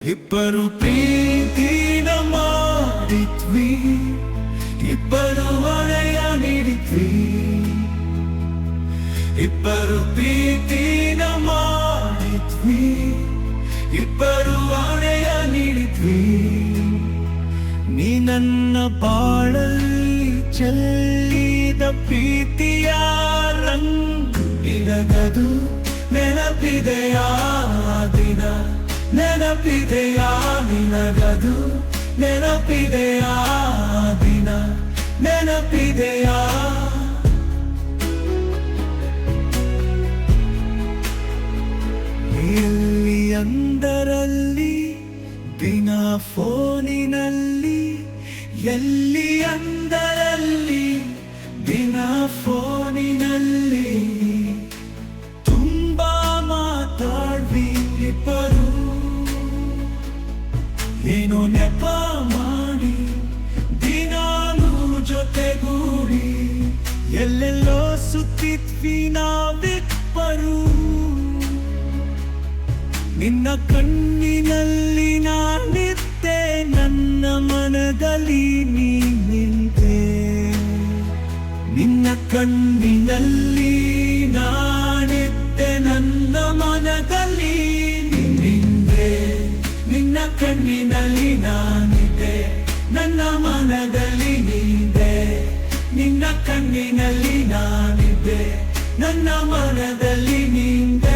ಇಬ್ಬರು ಪ್ರೀತಿನ ಮಾಡಿದ್ವಿ, ಇಬ್ಬರು ಹಣೆಯ ನೀಡಿದ್ವಿ. ಇಬ್ಬರು ಪ್ರೀತಿನ ಮಾಡಿದ್ವಿ, ಇಬ್ಬರು ಹಣೆಯ ನೀಡಿದ್ವಿ. ನೀ ನನ್ನ ಬಾಳಲ್ಲಿ ಚೆಲ್ಲಿದ ಪ್ರೀತಿಯ ರಂಗು ನಿನಗದು ನೆನಪಿದೆಯಾ ದಿನ? ನೆನಪಿದೆಯಾ ನಿನಗದು? ನೆನಪಿದೆಯಾ ದಿನ? ನೆನಪಿದೆಯಾ? ಎಲ್ಲಿ ಅಂದರಲ್ಲಿ ದಿನ ಫೋನಿನಲ್ಲಿ, ಎಲ್ಲಿ ಅಂದರಲ್ಲಿ ದಿನ ಫೋನಿನಲ್ಲಿ. ತುಂಬಾ ಮಾತಾಡ್ವಿ ಇಬ್ಬರು, ಏನೋ ನೆಪ ಮಾಡಿ ದಿನಾನು ಜೊತೆಗೂಡಿ. ಎಲ್ಲೆಲ್ಲೋ ಸುತ್ತಿದ್ವಿ ನಾವಿಬ್ಬರು, ನಿನ್ನ ಕಣ್ಣಿನಲ್ಲಿ ನಾನಿದ್ದೆ, ನನ್ನ ಮನದಲ್ಲಿ ನೀ ನಿಂತೆ. ನಿನ್ನ ಕಣ್ಣಿನಲ್ಲಿ ನಾನಿದ್ದೆ, ನನ್ನ ಮನದಲ್ಲಿ ನೀ ನಿಂತೆ. ನಿನ್ನ ಕಣ್ಣಿನಲ್ಲಿ ನಾನಿದ್ದೆ, ನನ್ನ ಮನದಲ್ಲಿ ನೀಂದೆ. ನಿನ್ನ ಕಣ್ಣಿನಲ್ಲಿ ನಾನಿದ್ದೆ, ನನ್ನ ಮನದಲ್ಲಿ ನೀಂದೆ.